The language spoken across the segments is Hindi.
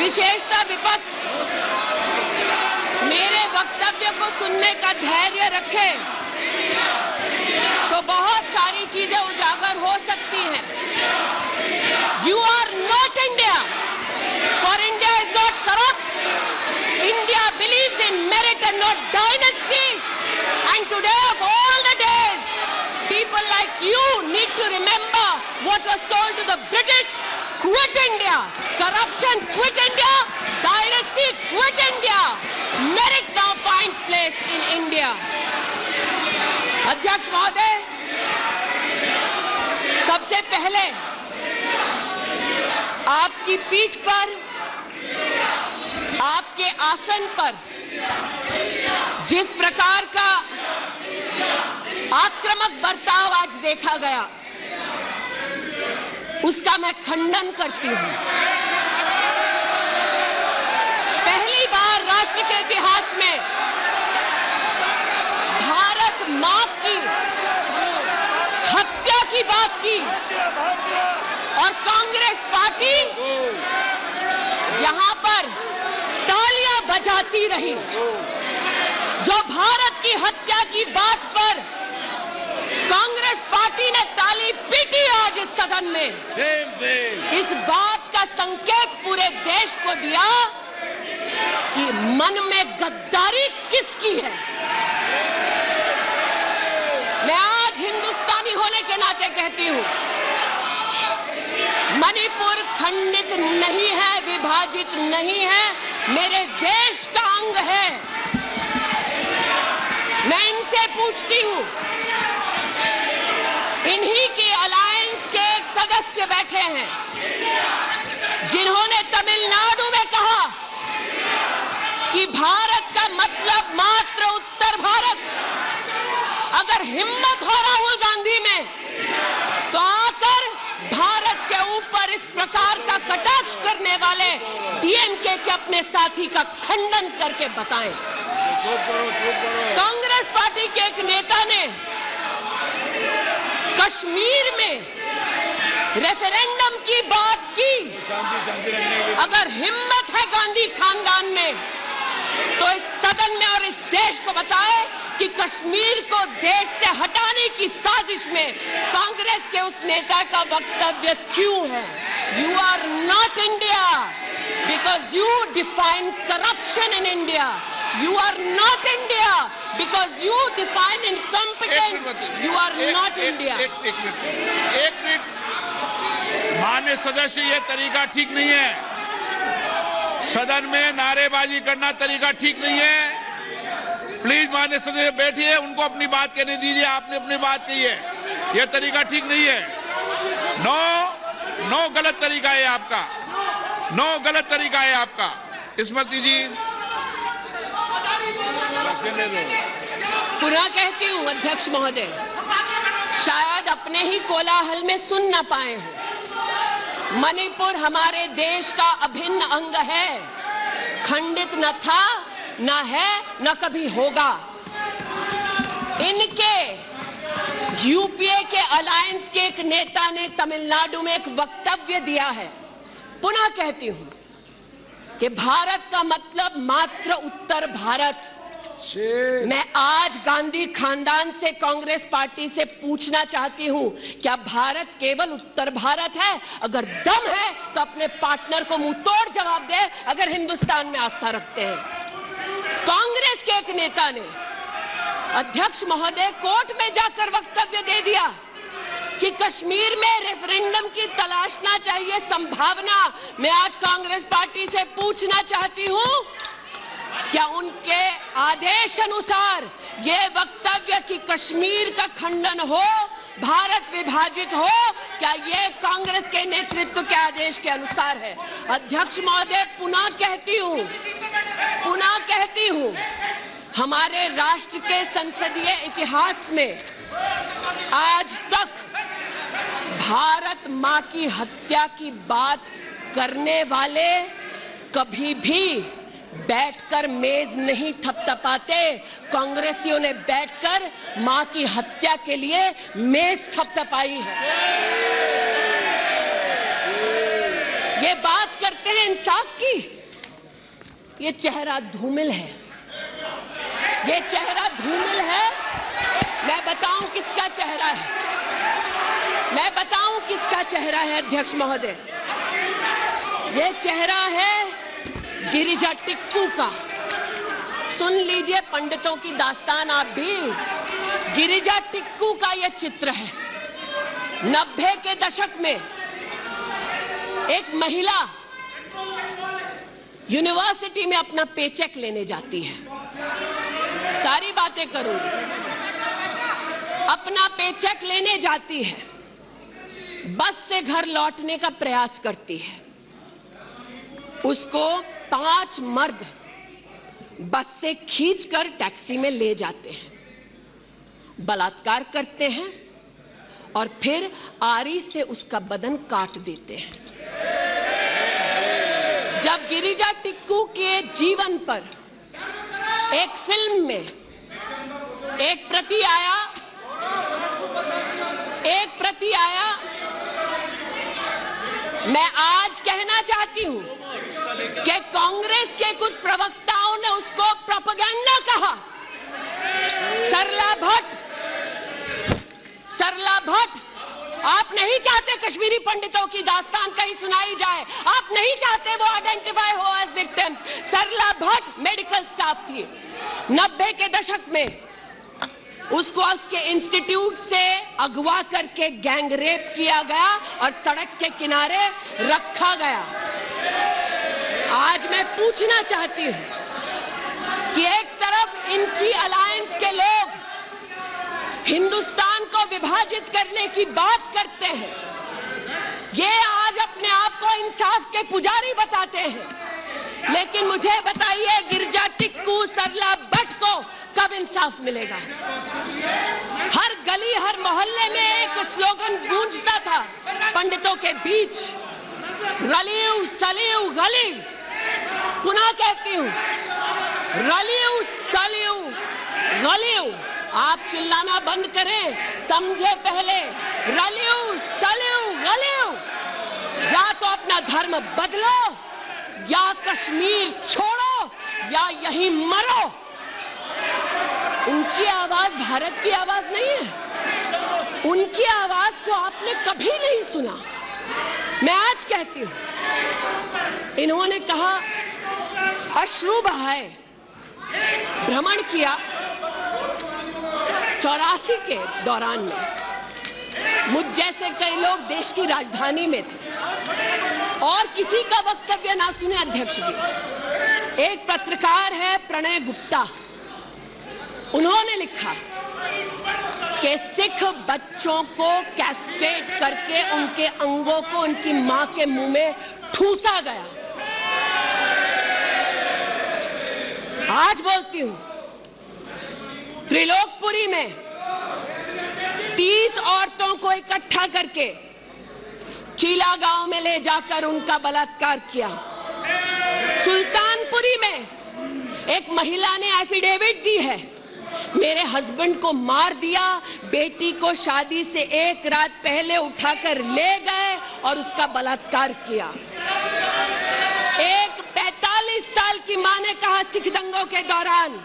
विशेषतः विपक्ष मेरे वक्तव्य को सुनने का धैर्य रखे तो बहुत सारी चीजें उजागर हो सकती हैं। You are not India, for India is not corrupt. India believes in merit and not dynasty. And today of all the days, people like you need to remember what was told to the British: quit India, corruption quit India, dynasty quit India, merit now finds place in India. अध्यक्ष महोदय, सबसे पहले आपकी पीठ पर, आपके आसन पर जिस प्रकार का आक्रामक बर्ताव आज देखा गया, उसका मैं खंडन करती हूं। पहली बार राष्ट्र के इतिहास में भारत मां की हत्या की बात की और कांग्रेस पार्टी यहां पर तालियां बजाती रही। जो भारत की हत्या की बात पर कांग्रेस पार्टी ने ताली पीटी आज इस सदन में, इस बात का संकेत पूरे देश को दिया कि मन में गद्दारी किसकी है। मैं आज हिंदुस्तानी होने के नाते कहती हूं, मणिपुर खंडित नहीं है, विभाजित नहीं है, मेरे देश का अंग है। मैं इनसे पूछती हूं, इन्हीं के अलायंस के एक सदस्य बैठे हैं जिन्होंने तमिलनाडु में कहा कि भारत का मतलब मात्र उत्तर भारत। अगर हिम्मत हो राहुल गांधी में तो आकर भारत के ऊपर इस प्रकार का कटाक्ष करने वाले डीएमके के अपने साथी का खंडन करके बताएं। कांग्रेस पार्टी के एक नेता ने कश्मीर में रेफरेंडम की बात की। अगर हिम्मत है गांधी खानदान में तो इस सदन में और इस देश को बताए कि कश्मीर को देश से हटाने की साजिश में कांग्रेस के उस नेता का वक्तव्य क्यों है। You are not India because you define corruption in India. You are not India because you define incompetence. You are not India. एक मिनट माननीय सदस्य, ये तरीका ठीक नहीं है। सदन में नारेबाजी करना तरीका ठीक नहीं है। प्लीज माननीय सदस्य बैठिए, उनको अपनी बात कहने दीजिए। आपने अपनी बात कही है, यह तरीका ठीक नहीं है। नो गलत तरीका है आपका, नो गलत तरीका है आपका। स्मृति जी, पुनः कहती हूं अध्यक्ष महोदय, शायद अपने ही कोलाहल में सुन न पाए हो। मणिपुर हमारे देश का अभिन्न अंग है, खंडित न था, न है, न कभी होगा। इनके यूपीए के अलायंस के एक नेता ने तमिलनाडु में एक वक्तव्य दिया है। पुनः कहती हूं कि भारत का मतलब मात्र उत्तर भारत। मैं आज गांधी खानदान से, कांग्रेस पार्टी से पूछना चाहती हूं, क्या भारत केवल उत्तर भारत है? अगर दम है तो अपने पार्टनर को मुंह तोड़ जवाब दे, अगर हिंदुस्तान में आस्था रखते हैं। कांग्रेस के एक नेता ने अध्यक्ष महोदय कोर्ट में जाकर वक्तव्य दे दिया कि कश्मीर में रेफरेंडम की तलाशना चाहिए संभावना। मैं आज कांग्रेस पार्टी से पूछना चाहती हूं, क्या उनके आदेश अनुसार ये वक्तव्य कि कश्मीर का खंडन हो, भारत विभाजित हो, क्या ये कांग्रेस के नेतृत्व के आदेश के अनुसार है? अध्यक्ष महोदय, पुनः कहती हूं, हमारे राष्ट्र के संसदीय इतिहास में आज तक भारत मां की हत्या की बात करने वाले कभी भी बैठकर मेज नहीं थपथपाते। कांग्रेसियों ने बैठकर मां की हत्या के लिए मेज थपथपाई है। ये बात करते हैं इंसाफ की, ये चेहरा धूमिल है, ये चेहरा धूमिल है। मैं बताऊं किसका चेहरा है, मैं बताऊं किसका चेहरा है अध्यक्ष महोदय। ये चेहरा है गिरिजा टिक्कू का। सुन लीजिए पंडितों की दास्तान आप भी। गिरिजा टिक्कू का यह चित्र है। 90 के दशक में एक महिला यूनिवर्सिटी में अपना पेचेक लेने जाती है, सारी बातें करूंगी, अपना पेचेक लेने जाती है, बस से घर लौटने का प्रयास करती है। उसको 5 मर्द बस से खींचकर टैक्सी में ले जाते हैं, बलात्कार करते हैं और फिर आरी से उसका बदन काट देते हैं। जब गिरिजा टिक्कू के जीवन पर एक फिल्म में एक प्रति आया, मैं आज कहना चाहती हूं कि कांग्रेस के कुछ प्रवक्ताओं ने उसको प्रोपेगेंडा कहा। सरला भट्ट, आप नहीं चाहते कश्मीरी पंडितों की दास्तान कहीं सुनाई जाए, आप नहीं चाहते वो आइडेंटिफाई हो एज विक्टिम्स। सरला भट्ट मेडिकल स्टाफ थी। 90 के दशक में उसको उसके इंस्टीट्यूट से अगवा करके गैंग रेप किया गया और सड़क के किनारे रखा गया। आज मैं पूछना चाहती हूं कि एक तरफ इनकी अलायंस के लोग हिंदुस्तान को विभाजित करने की बात करते हैं, ये आज अपने आप को इंसाफ के पुजारी बताते हैं, लेकिन मुझे बताइए गिरिजा टिक्कू, सरला भट्ट को कब इंसाफ मिलेगा? हर गली हर मोहल्ले में एक स्लोगन गूंजता था पंडितों के बीच, रलीव सलीव गलीव। पुनः कहती हूं, रलीव सलीव गलीव। आप चिल्लाना बंद करें, समझे पहले। Relieve sleeve गलीव। या तो अपना धर्म बदलो या कश्मीर छोड़ो या यहीं मरो। उनकी आवाज भारत की आवाज नहीं है, उनकी आवाज को आपने कभी नहीं सुना। मैं आज कहती हूं, इन्होंने कहा अश्रु बहाए, भ्रमण किया 84 के दौरान में। मुझ जैसे कई लोग देश की राजधानी में थे और किसी का वक्तव्य ना सुने अध्यक्ष जी। एक पत्रकार है प्रणय गुप्ता, उन्होंने लिखा कि सिख बच्चों को कैस्ट्रेट करके उनके अंगों को उनकी मां के मुंह में ठूसा गया। आज बोलती हूं, त्रिलोकपुरी में 30 औरतों को इकट्ठा करके चीला गांव में ले जाकर उनका बलात्कार किया। सुल्तानपुरी में एक महिला ने एफिडेविट दी है, मेरे हस्बैंड को मार दिया, बेटी को शादी से एक रात पहले उठाकर ले गए और उसका बलात्कार किया। एक 45 साल की मां ने कहा सिख दंगों के दौरान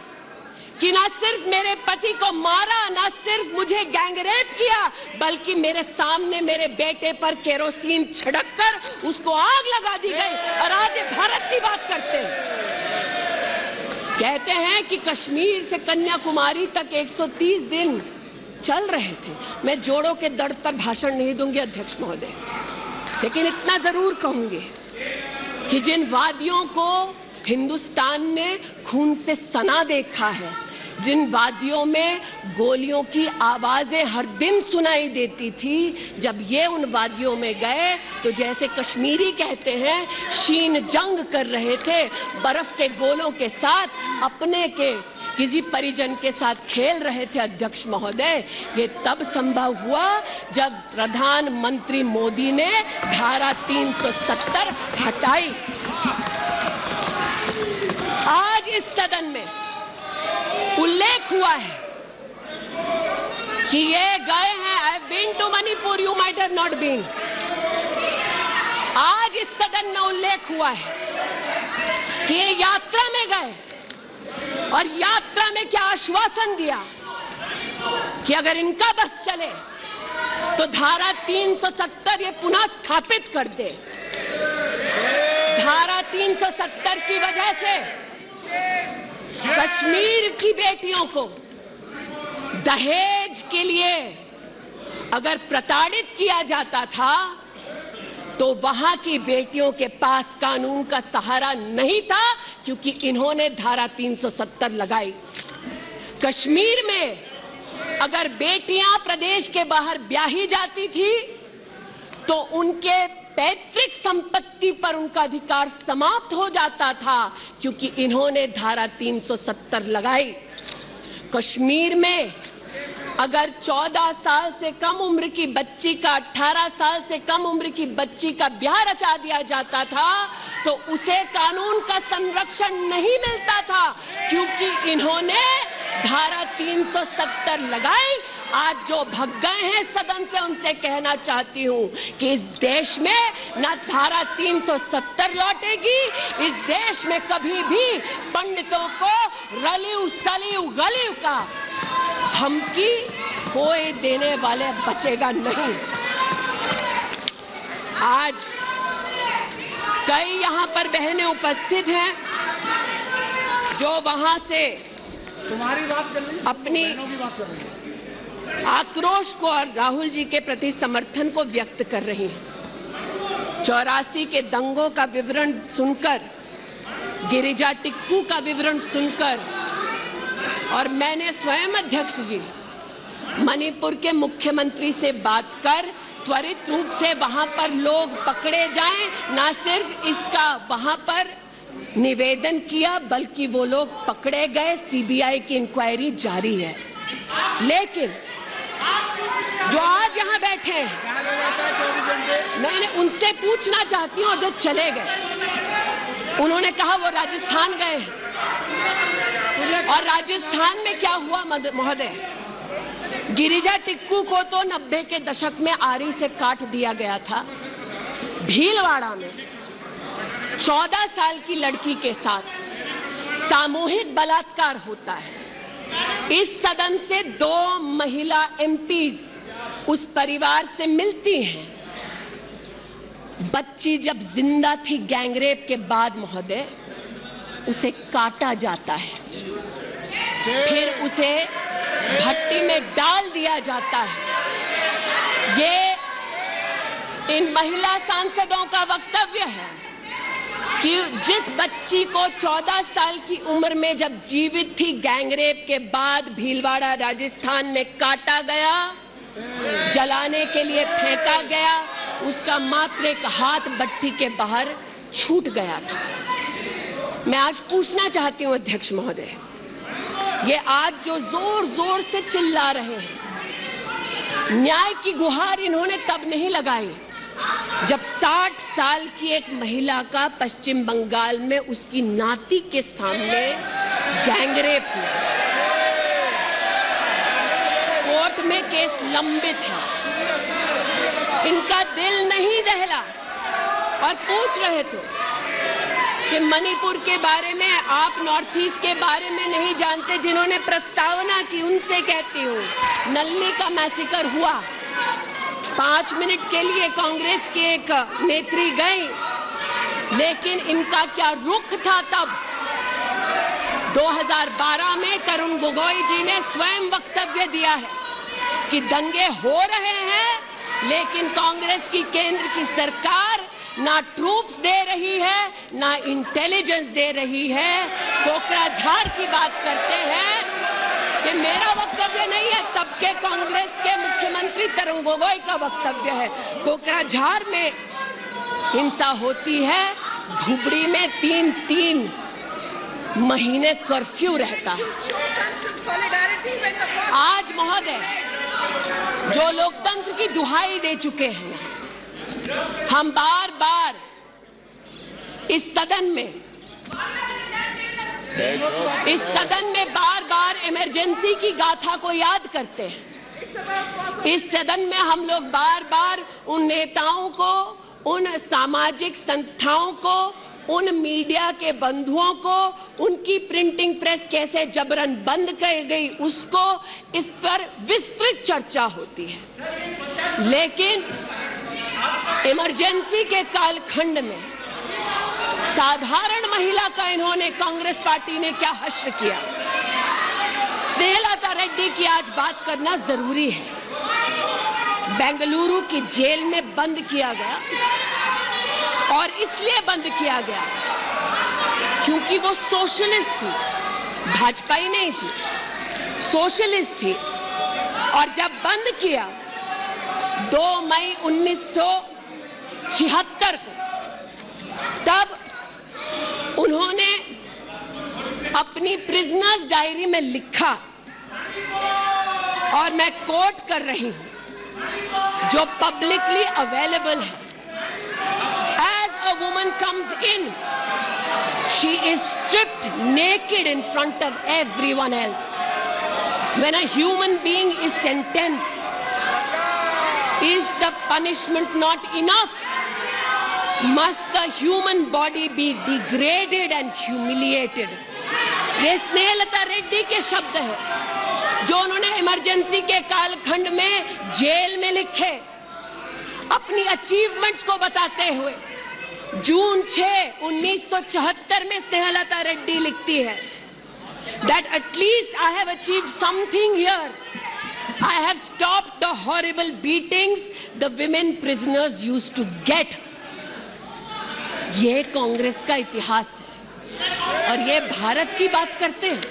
कि ना सिर्फ मेरे पति को मारा, ना सिर्फ मुझे गैंगरेप किया, बल्कि मेरे सामने मेरे बेटे पर केरोसिन छिड़ककर उसको आग लगा दी गई। और आज ये भारत की बात करते हैं, कहते हैं कि कश्मीर से कन्याकुमारी तक 130 दिन चल रहे थे। मैं जोड़ों के दर्द पर भाषण नहीं दूंगी अध्यक्ष महोदय, लेकिन इतना जरूर कहूंगी कि जिन वादियों को हिंदुस्तान ने खून से सना देखा है, जिन वादियों में गोलियों की आवाजें हर दिन सुनाई देती थी, जब ये उन वादियों में गए तो जैसे कश्मीरी कहते हैं शीन जंग कर रहे थे, बर्फ के गोलों के साथ अपने के किसी परिजन के साथ खेल रहे थे। अध्यक्ष महोदय, ये तब संभव हुआ जब प्रधानमंत्री मोदी ने धारा 370 हटाई। आज इस सदन में उल्लेख हुआ है कि ये गए हैं, I have been to Manipur, you might have not been. आज इस सदन में उल्लेख हुआ है कि ये यात्रा में गए और यात्रा में क्या आश्वासन दिया कि अगर इनका बस चले तो धारा 370 ये पुनः स्थापित कर दे। धारा 370 की वजह से कश्मीर की बेटियों को दहेज के लिए अगर प्रताड़ित किया जाता था तो वहां की बेटियों के पास कानून का सहारा नहीं था, क्योंकि इन्होंने धारा 370 लगाई। कश्मीर में अगर बेटियां प्रदेश के बाहर ब्याही जाती थी तो उनके पैतृक संपत्ति पर उनका अधिकार समाप्त हो जाता था, क्योंकि इन्होंने धारा 370 लगाई। कश्मीर में अगर 14 साल से कम उम्र की बच्ची का 18 साल से कम उम्र की बच्ची का ब्याह रचा दिया जाता था तो उसे कानून का संरक्षण नहीं मिलता था, क्योंकि इन्होंने धारा 370 लगाई। आज जो भग गए हैं सदन से उनसे कहना चाहती हूं कि इस देश में ना धारा 370 लौटेगी, इस देश में कभी भी पंडितों को रलिव सलिव गलिव का धमकी कोई देने वाले बचेगा नहीं। आज कई यहाँ पर बहनें उपस्थित हैं जो वहां से तुम्हारी बात कर रही, अपनी आक्रोश को और राहुल जी के प्रति समर्थन को व्यक्त कर रही हैं। 84 के दंगों का विवरण सुनकर, गिरिजा टिक्कू का विवरण सुनकर, और मैंने स्वयं अध्यक्ष जी मणिपुर के मुख्यमंत्री से बात कर त्वरित रूप से वहां पर लोग पकड़े जाएं, ना सिर्फ इसका वहां पर निवेदन किया बल्कि वो लोग पकड़े गए। सीबीआई की इंक्वायरी जारी है। लेकिन जो आज यहाँ बैठे हैं, मैं उनसे पूछना चाहती हूँ, जो चले गए, उन्होंने कहा वो राजस्थान गए हैं। और राजस्थान में क्या हुआ महोदय? गिरिजा टिक्कू को तो 90 के दशक में आरी से काट दिया गया था। भीलवाड़ा में 14 साल की लड़की के साथ सामूहिक बलात्कार होता है। इस सदन से 2 महिला एमपीज उस परिवार से मिलती हैं। बच्ची जब जिंदा थी गैंगरेप के बाद महोदय, उसे काटा जाता है, फिर उसे भट्टी में डाल दिया जाता है। ये इन महिला सांसदों का वक्तव्य है कि जिस बच्ची को 14 साल की उम्र में जब जीवित थी गैंगरेप के बाद भीलवाड़ा राजस्थान में काटा गया, जलाने के लिए फेंका गया, उसका मात्र एक हाथ भट्टी के बाहर छूट गया था। मैं आज पूछना चाहती हूं अध्यक्ष महोदय, ये आज जो जोर जोर से चिल्ला रहे हैं, न्याय की गुहार इन्होंने तब नहीं लगाई जब 60 साल की एक महिला का पश्चिम बंगाल में उसकी नाती के सामने गैंगरेप हुआ। कोर्ट में केस लंबित है। इनका दिल नहीं दहला और पूछ रहे थे कि मणिपुर के बारे में, आप नॉर्थ ईस्ट के बारे में नहीं जानते। जिन्होंने प्रस्तावना की उनसे कहती हूँ, नल्ली का मैसेकर हुआ, 5 मिनट के लिए कांग्रेस की एक नेत्री गई, लेकिन इनका क्या रुख था तब? 2012 में तरुण गोगोई जी ने स्वयं वक्तव्य दिया है कि दंगे हो रहे हैं, लेकिन कांग्रेस की केंद्र की सरकार ना ट्रूप्स दे रही है, ना इंटेलिजेंस दे रही है। कोकराझार की बात करते हैं कि मेरा वक्तव्य नहीं है, तब के कांग्रेस के मुख्यमंत्री तरुण गोगोई का वक्तव्य है। कोकराझार में हिंसा होती है, धुबरी में 3 महीने कर्फ्यू रहता है। आज महोदय जो लोकतंत्र की दुहाई दे चुके हैं, हम बार बार इस सदन में बार बार इमरजेंसी की गाथा को याद करते हैं। इस सदन में हम लोग बार बार उन नेताओं को, उन सामाजिक संस्थाओं को, उन मीडिया के बंधुओं को, उनकी प्रिंटिंग प्रेस कैसे जबरन बंद कर गई, उसको, इस पर विस्तृत चर्चा होती है। लेकिन इमरजेंसी के कालखंड में साधारण महिला का इन्होंने, कांग्रेस पार्टी ने क्या हश्र किया। स्नेहलता रेड्डी की आज बात करना जरूरी है। बेंगलुरु की जेल में बंद किया गया, और इसलिए बंद किया गया क्योंकि वो सोशलिस्ट थी, भाजपाई नहीं थी, सोशलिस्ट थी। और जब बंद किया 2 मई 1976 को, तब उन्होंने अपनी प्रिजनर्स डायरी में लिखा, और मैं कोट कर रही हूं, जो पब्लिकली अवेलेबल है। A woman comes in, she is stripped naked in front of everyone else. When a human being is sentenced, is the punishment not enough? Must the human body be degraded and humiliated? ये स्नेहलता रेड्डी के शब्द हैं, जो उन्होंने इमरजेंसी के कालखंड में जेल में लिखे, अपनी अचीवमेंट्स को बताते हुए। जून 6, 1974 में स्नेहलता रेड्डी लिखती है that at least I have achieved something here. I have stopped the horrible beatings the women prisoners used to get. ये कांग्रेस का इतिहास है, और ये भारत की बात करते हैं।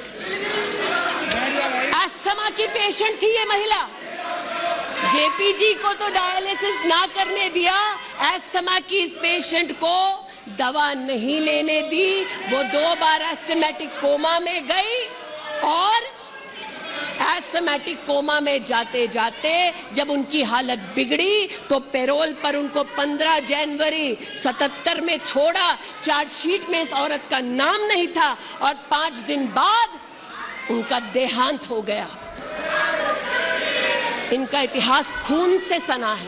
अस्थमा की पेशेंट थी ये महिला, जेपीजी को तो डायलिसिस ना करने दिया, एस्थमा की इस पेशेंट को दवा नहीं लेने दी। वो 2 बार एस्थमेटिक कोमा में गई, और एस्थमेटिक कोमा में जाते जाते जब उनकी हालत बिगड़ी तो पैरोल पर उनको 15 जनवरी 77 में छोड़ा। चार्जशीट में इस औरत का नाम नहीं था, और 5 दिन बाद उनका देहांत हो गया। इनका इतिहास खून से सना है,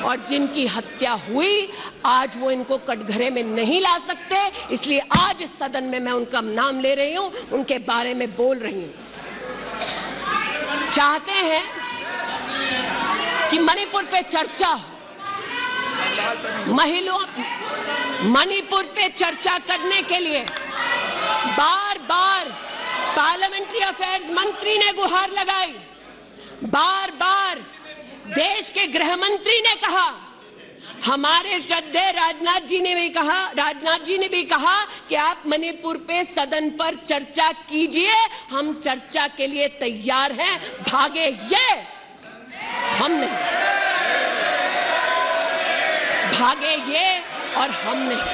और जिनकी हत्या हुई आज वो इनको कटघरे में नहीं ला सकते, इसलिए आज इस सदन में मैं उनका नाम ले रही हूं, उनके बारे में बोल रही हूं। चाहते हैं कि मणिपुर पे चर्चा हो, मणिपुर पे चर्चा करने के लिए बार बार पार्लियामेंट्री अफेयर्स मंत्री ने गुहार लगाई, बार बार देश के गृह मंत्री ने कहा, हमारे श्रद्धेय राजनाथ जी ने भी कहा कि आप मणिपुर पे सदन पर चर्चा कीजिए, हम चर्चा के लिए तैयार हैं, भागे ये हम नहीं, भागे ये और हम नहीं।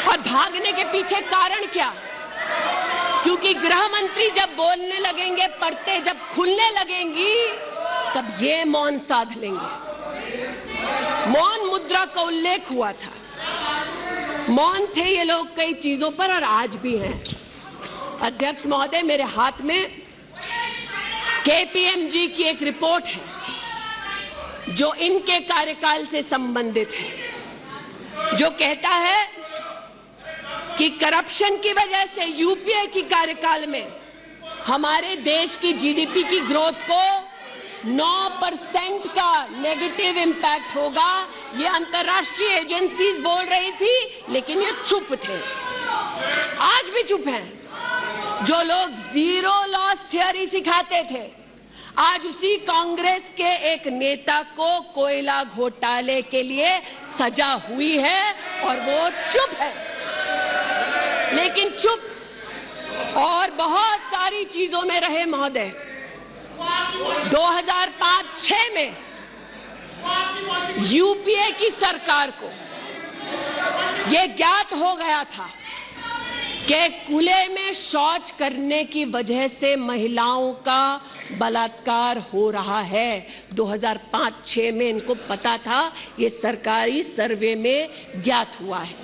और भागने के पीछे कारण क्या? क्योंकि गृह मंत्री जब बोलने लगेंगे, परतें जब खुलने लगेंगी, तब ये मौन साध लेंगे। मौन मुद्रा का उल्लेख हुआ था, मौन थे ये लोग कई चीजों पर, और आज भी हैं। अध्यक्ष महोदय, मेरे हाथ में केपीएमजी की एक रिपोर्ट है जो इनके कार्यकाल से संबंधित है, जो कहता है कि करप्शन की वजह से यूपीए की कार्यकाल में हमारे देश की जीडीपी की ग्रोथ को 9% का नेगेटिव इंपैक्ट होगा। ये अंतर्राष्ट्रीय एजेंसीज बोल रही थी, लेकिन ये चुप थे, आज भी चुप हैं। जो लोग जीरो लॉस थ्योरी सिखाते थे, आज उसी कांग्रेस के एक नेता को कोयला घोटाले के लिए सजा हुई है, और वो चुप है। लेकिन चुप और बहुत सारी चीजों में रहे महोदय। 2005-06 में यूपीए की सरकार को यह ज्ञात हो गया था कि खुले में शौच करने की वजह से महिलाओं का बलात्कार हो रहा है। 2005-06 में इनको पता था, ये सरकारी सर्वे में ज्ञात हुआ है,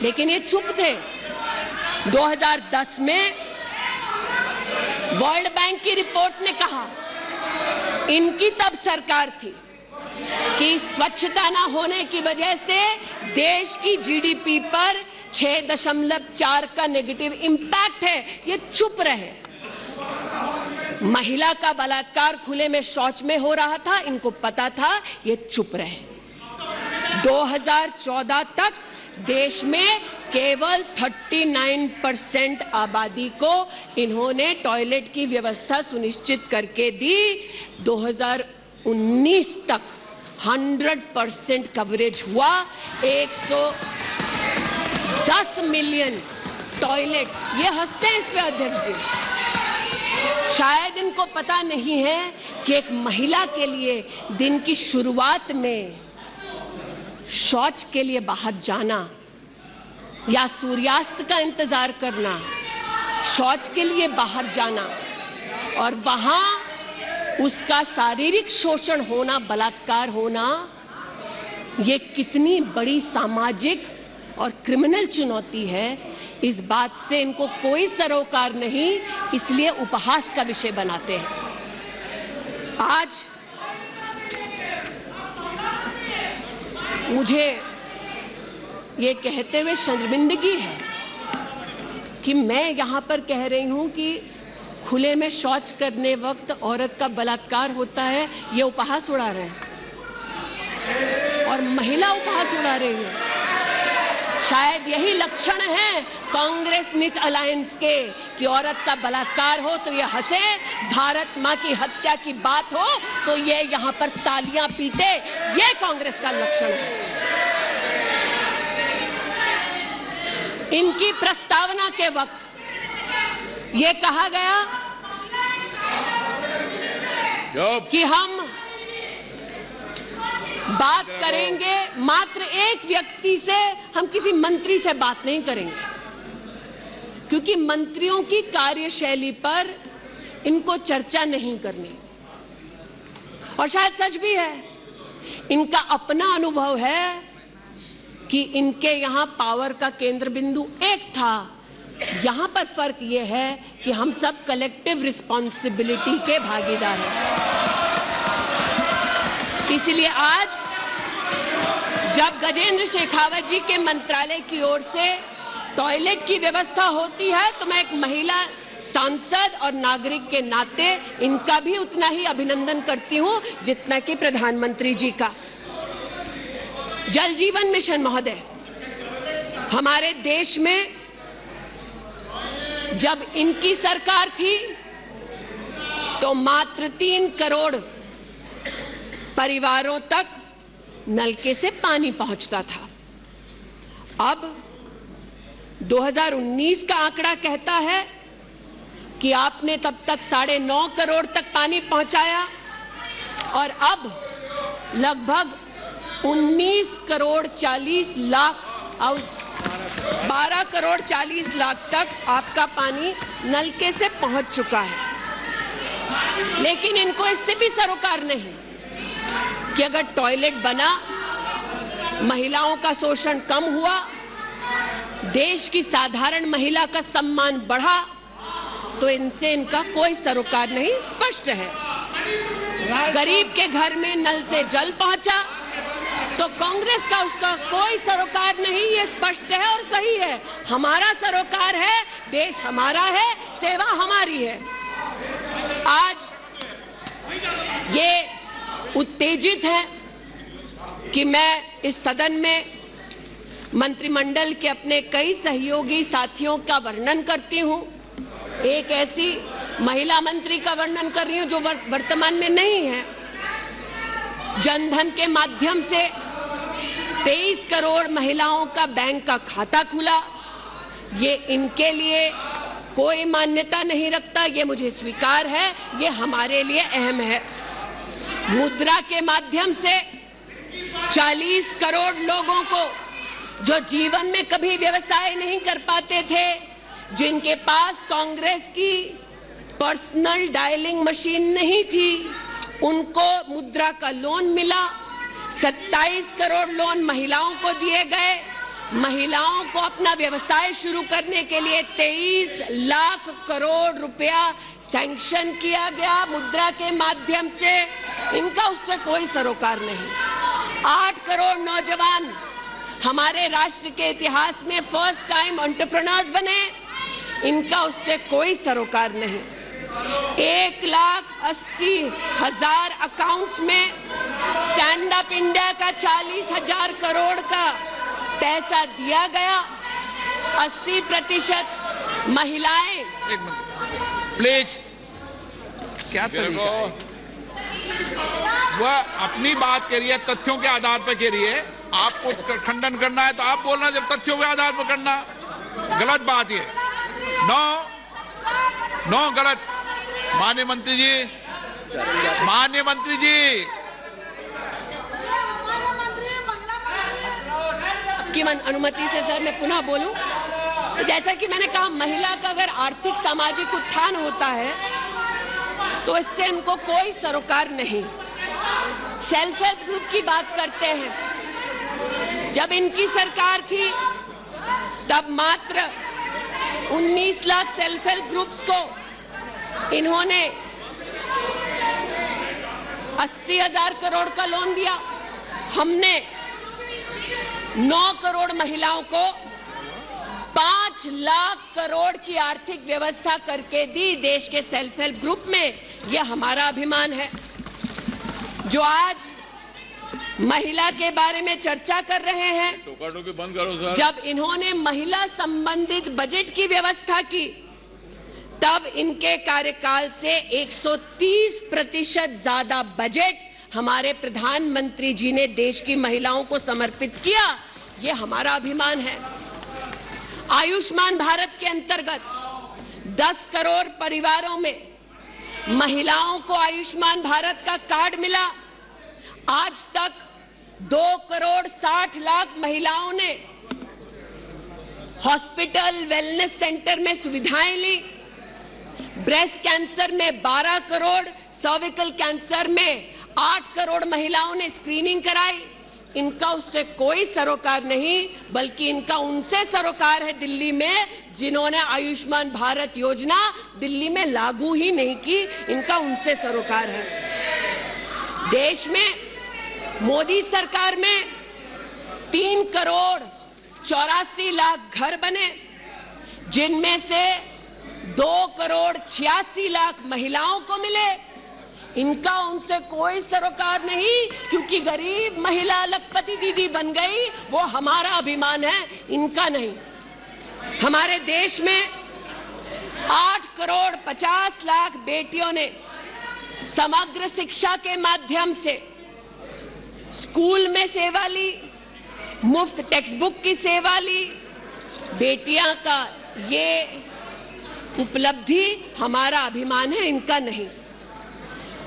लेकिन ये चुप थे। 2010 में वर्ल्ड बैंक की रिपोर्ट ने कहा, इनकी तब सरकार थी, कि स्वच्छता ना होने की वजह से देश की जीडीपी पर 6.4 का नेगेटिव इंपैक्ट है, ये चुप रहे। महिला का बलात्कार खुले में शौच में हो रहा था, इनको पता था, ये चुप रहे। 2014 तक देश में केवल 39% आबादी को इन्होंने टॉयलेट की व्यवस्था सुनिश्चित करके दी। 2019 तक 100% कवरेज हुआ। 110 मिलियन टॉयलेट, ये हंसते हैं इस पे अध्यक्ष जी। शायद इनको पता नहीं है कि एक महिला के लिए दिन की शुरुआत में शौच के लिए बाहर जाना या सूर्यास्त का इंतजार करना, शौच के लिए बाहर जाना और वहां उसका शारीरिक शोषण होना, बलात्कार होना, ये कितनी बड़ी सामाजिक और क्रिमिनल चुनौती है, इस बात से इनको कोई सरोकार नहीं, इसलिए उपहास का विषय बनाते हैं। आज मुझे ये कहते हुए शर्मिंदगी है कि मैं यहाँ पर कह रही हूँ कि खुले में शौच करने वक्त औरत का बलात्कार होता है, ये उपहास उड़ा रहे हैं और महिला उपहास उड़ा रही है। शायद यही लक्षण है कांग्रेस नीत अलायंस के कि औरत का बलात्कार हो तो ये हंसे, भारत मां की हत्या की बात हो तो ये यहाँ पर तालियां पीटे, ये कांग्रेस का लक्षण है। इनकी प्रस्तावना के वक्त ये कहा गया कि हम बात करेंगे मात्र एक व्यक्ति से, हम किसी मंत्री से बात नहीं करेंगे, क्योंकि मंत्रियों की कार्यशैली पर इनको चर्चा नहीं करनी। और शायद सच भी है, इनका अपना अनुभव है कि इनके यहाँ पावर का केंद्र बिंदु एक था। यहाँ पर फर्क ये है कि हम सब कलेक्टिव रिस्पॉन्सिबिलिटी के भागीदार हैं। इसलिए आज जब गजेंद्र शेखावत जी के मंत्रालय की ओर से टॉयलेट की व्यवस्था होती है तो मैं एक महिला सांसद और नागरिक के नाते इनका भी उतना ही अभिनंदन करती हूं जितना कि प्रधानमंत्री जी का। जल जीवन मिशन महोदय, हमारे देश में जब इनकी सरकार थी तो मात्र 3 करोड़ परिवारों तक नलके से पानी पहुंचता था। अब 2019 का आंकड़ा कहता है कि आपने तब तक 9.5 करोड़ तक पानी पहुंचाया और अब लगभग 19 करोड़ 40 लाख और 12 करोड़ 40 लाख तक आपका पानी नलके से पहुंच चुका है। लेकिन इनको इससे भी सरोकार नहीं कि अगर टॉयलेट बना, महिलाओं का शोषण कम हुआ, देश की साधारण महिला का सम्मान बढ़ा, तो इनसे इनका कोई सरोकार नहीं। स्पष्ट है, गरीब के घर में नल से जल पहुंचा तो कांग्रेस का उसका कोई सरोकार नहीं, ये स्पष्ट है और सही है। हमारा सरोकार है, देश हमारा है, सेवा हमारी है। आज ये उत्तेजित है कि मैं इस सदन में मंत्रिमंडल के अपने कई सहयोगी साथियों का वर्णन करती हूं। एक ऐसी महिला मंत्री का वर्णन कर रही हूं जो वर्तमान में नहीं है। जनधन के माध्यम से 23 करोड़ महिलाओं का बैंक का खाता खुला। ये इनके लिए कोई मान्यता नहीं रखता, ये मुझे स्वीकार है, ये हमारे लिए अहम है। मुद्रा के माध्यम से 40 करोड़ लोगों को जो जीवन में कभी व्यवसाय नहीं कर पाते थे, जिनके पास कांग्रेस की पर्सनल डायलिंग मशीन नहीं थी, उनको मुद्रा का लोन मिला। 27 करोड़ लोन महिलाओं को दिए गए महिलाओं को अपना व्यवसाय शुरू करने के लिए 23 लाख करोड़ रुपया सैंक्शन किया गया मुद्रा के माध्यम से। इनका उससे कोई सरोकार नहीं। 8 करोड़ नौजवान हमारे राष्ट्र के इतिहास में फर्स्ट टाइम एंटरप्रेन्योर्स बने। इनका उससे कोई सरोकार नहीं। 1,80,000 अकाउंट्स में स्टैंड अप इंडिया का 40,000 करोड़ का पैसा दिया गया। 80% महिलाएं। एक मिनट प्लीज। क्या तरीका है? वह अपनी बात कह रही है, तथ्यों के आधार पर कह रही है। आपको खंडन करना है तो आप बोलना, जब तथ्यों के आधार पर करना। गलत बात ये। नो गलत। माननीय मंत्री जी, माननीय मंत्री जी, आपकी अनुमति से सर मैं पुनः बोलूं तो जैसा कि मैंने कहा, महिला का अगर आर्थिक सामाजिक उत्थान होता है तो इससे इनको कोई सरोकार नहीं। सेल्फ हेल्प ग्रुप की बात करते हैं। जब इनकी सरकार थी तब मात्र 19 लाख सेल्फ हेल्प ग्रुप्स को इन्होंने 80,000 करोड़ का लोन दिया। हमने 9 करोड़ महिलाओं को 5 लाख करोड़ की आर्थिक व्यवस्था करके दी देश के सेल्फ हेल्प ग्रुप में। यह हमारा अभिमान है। जो आज महिला के बारे में चर्चा कर रहे हैं, टोका-टोकी बंद करो सर। जब इन्होंने महिला संबंधित बजट की व्यवस्था की तब इनके कार्यकाल से 130% ज्यादा बजट हमारे प्रधानमंत्री जी ने देश की महिलाओं को समर्पित किया। ये हमारा अभिमान है। आयुष्मान भारत के अंतर्गत 10 करोड़ परिवारों में महिलाओं को आयुष्मान भारत का कार्ड मिला। आज तक 2 करोड़ 60 लाख महिलाओं ने हॉस्पिटल वेलनेस सेंटर में सुविधाएं ली। ब्रेस्ट कैंसर में 12 करोड़, सर्विकल कैंसर में 8 करोड़ महिलाओं ने स्क्रीनिंग कराई। इनका उससे कोई सरोकार नहीं, बल्कि इनका उनसे सरोकार है दिल्ली में, जिन्होंने आयुष्मान भारत योजना दिल्ली में लागू ही नहीं की। इनका उनसे सरोकार है। देश में मोदी सरकार में 3 करोड़ 84 लाख घर बने, जिनमें से 2 करोड़ 86 लाख महिलाओं को मिले। इनका उनसे कोई सरोकार नहीं, क्योंकि गरीब महिला लखपति दीदी बन गई। वो हमारा अभिमान है, इनका नहीं। हमारे देश में 8 करोड़ 50 लाख बेटियों ने समग्र शिक्षा के माध्यम से स्कूल में सेवा ली, मुफ्त टेक्स्ट बुक की सेवा ली। बेटियां का ये उपलब्धि हमारा अभिमान है, इनका नहीं।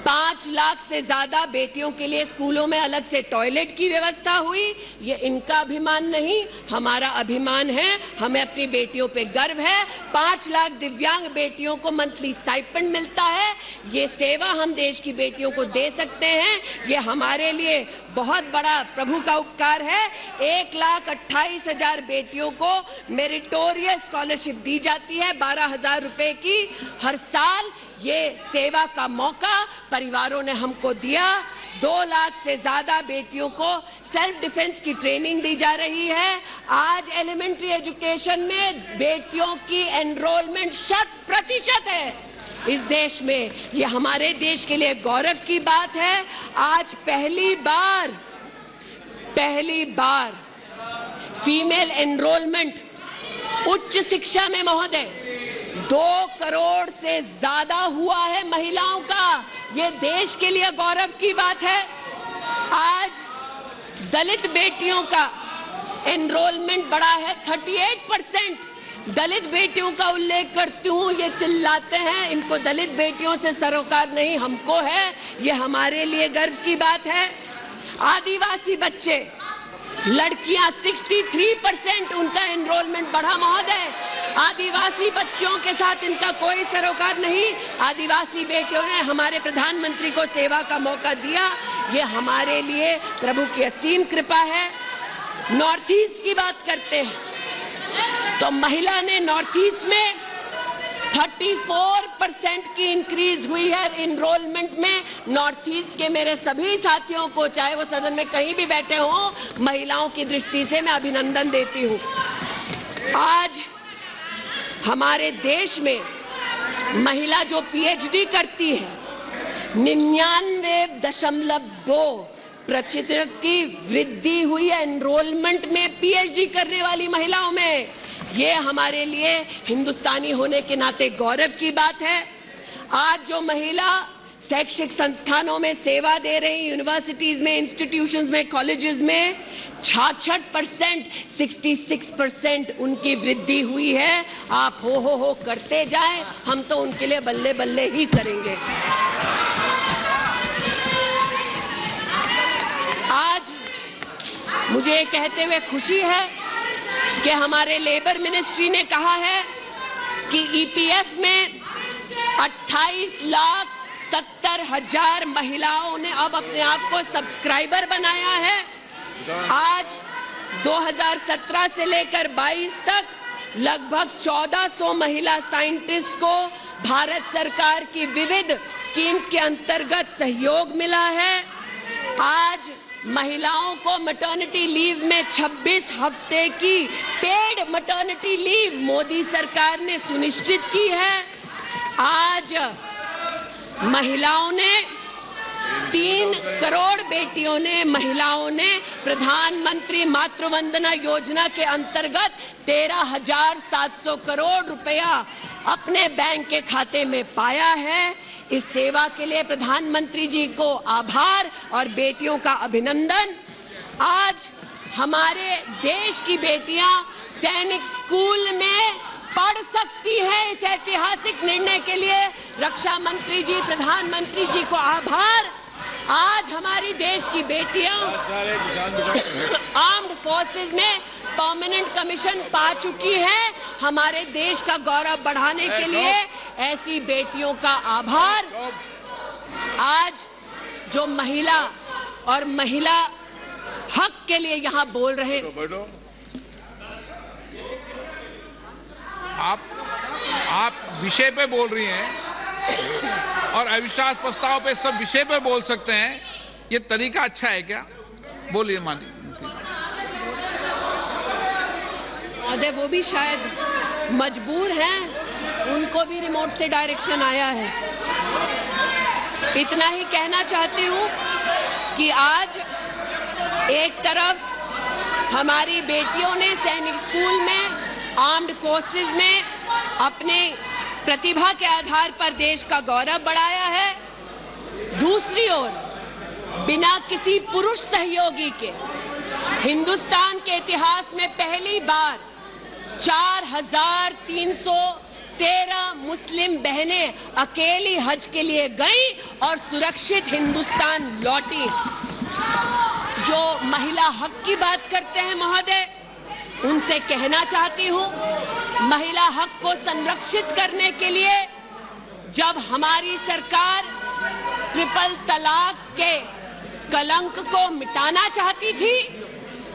5 लाख से ज्यादा बेटियों के लिए स्कूलों में अलग से टॉयलेट की व्यवस्था हुई। ये इनका अभिमान नहीं, हमारा अभिमान है। हमें अपनी बेटियों पे गर्व है। 5 लाख दिव्यांग बेटियों को मंथली स्टाइपेंड मिलता है। ये सेवा हम देश की बेटियों को दे सकते हैं। ये हमारे लिए बहुत बड़ा प्रभु का उपकार है। 1,28,000 बेटियों को मेरिटोरियस स्कॉलरशिप दी जाती है, 12,000 रुपए की हर साल। ये सेवा का मौका परिवारों ने हमको दिया। 2 लाख से ज्यादा बेटियों को सेल्फ डिफेंस की ट्रेनिंग दी जा रही है। आज एलिमेंट्री एजुकेशन में बेटियों की एनरोलमेंट 100% है इस देश में। ये हमारे देश के लिए गौरव की बात है। आज पहली बार फीमेल एनरोलमेंट उच्च शिक्षा में महोदय 2 करोड़ से ज्यादा हुआ है महिलाओं का। ये देश के लिए गौरव की बात है। आज दलित बेटियों का एनरोलमेंट बढ़ा है 38%। दलित बेटियों का उल्लेख करती हूँ, ये चिल्लाते हैं इनको दलित बेटियों से सरोकार नहीं, हमको है। ये हमारे लिए गर्व की बात है। आदिवासी बच्चे, लड़कियां 63% उनका एनरोलमेंट बढ़ा महोदय। आदिवासी बच्चों के साथ इनका कोई सरोकार नहीं। आदिवासी बेटियों ने हमारे प्रधानमंत्री को सेवा का मौका दिया। ये हमारे लिए प्रभु की असीम कृपा है। नॉर्थ ईस्ट की बात करते हैं तो महिला ने नॉर्थ ईस्ट में 34% की इंक्रीज हुई है इनरोलमेंट में। नॉर्थ ईस्ट के मेरे सभी साथियों को, चाहे वो सदन में कहीं भी बैठे हों, महिलाओं की दृष्टि से मैं अभिनंदन देती हूँ। आज हमारे देश में महिला जो पीएचडी करती है 99.2% की वृद्धि हुई है एनरोलमेंट में पीएचडी करने वाली महिलाओं में। ये हमारे लिए हिंदुस्तानी होने के नाते गौरव की बात है। आज जो महिला शैक्षिक संस्थानों में सेवा दे रही, यूनिवर्सिटीज में, इंस्टीट्यूशंस में, कॉलेजेस में 66%, 66% उनकी वृद्धि हुई है। आप हो करते जाएं, हम तो उनके लिए बल्ले बल्ले ही करेंगे। आज मुझे ये कहते हुए खुशी है कि हमारे लेबर मिनिस्ट्री ने कहा है कि ईपीएफ में 28,70,000 महिलाओं ने अब अपने आप को सब्सक्राइबर बनाया है। आज 2017 से लेकर 22 तक लगभग 1400 महिला साइंटिस्ट को भारत सरकार की विविध स्कीम्स के अंतर्गत सहयोग मिला है। आज महिलाओं को मैटरनिटी लीव में 26 हफ्ते की पेड मैटरनिटी लीव मोदी सरकार ने सुनिश्चित की है। आज महिलाओं ने 3 करोड़ बेटियों ने, महिलाओं ने प्रधानमंत्री मातृ वंदना योजना के अंतर्गत 13,700 करोड़ रुपया अपने बैंक के खाते में पाया है। इस सेवा के लिए प्रधानमंत्री जी को आभार और बेटियों का अभिनंदन। आज हमारे देश की बेटियां सैनिक स्कूल में पढ़ सकती हैं। इस ऐतिहासिक निर्णय के लिए रक्षा मंत्री जी, प्रधानमंत्री जी को आभार। आज हमारी देश की बेटियां आर्म्ड फोर्सेस में परमानेंट कमीशन पा चुकी हैं। हमारे देश का गौरव बढ़ाने के लिए ऐसी बेटियों का आभार। आज जो महिला और महिला हक के लिए यहाँ बोल रहे हैं, आप विषय पे बोल रही हैं और अविश्वास प्रस्ताव पे सब विषय पे बोल सकते हैं। ये तरीका अच्छा है क्या? बोलिए मानी। अरे वो भी शायद मजबूर हैं, उनको भी रिमोट से डायरेक्शन आया है। इतना ही कहना चाहती हूँ कि आज एक तरफ हमारी बेटियों ने सैनिक स्कूल में, आर्म्ड फोर्सेस में अपने प्रतिभा के आधार पर देश का गौरव बढ़ाया है। दूसरी ओर बिना किसी पुरुष सहयोगी के हिंदुस्तान के इतिहास में पहली बार 4,313 मुस्लिम बहनें अकेली हज के लिए गईं और सुरक्षित हिंदुस्तान लौटी। जो महिला हक की बात करते हैं महोदय, उनसे कहना चाहती हूँ, महिला हक को संरक्षित करने के लिए जब हमारी सरकार ट्रिपल तलाक के कलंक को मिटाना चाहती थी,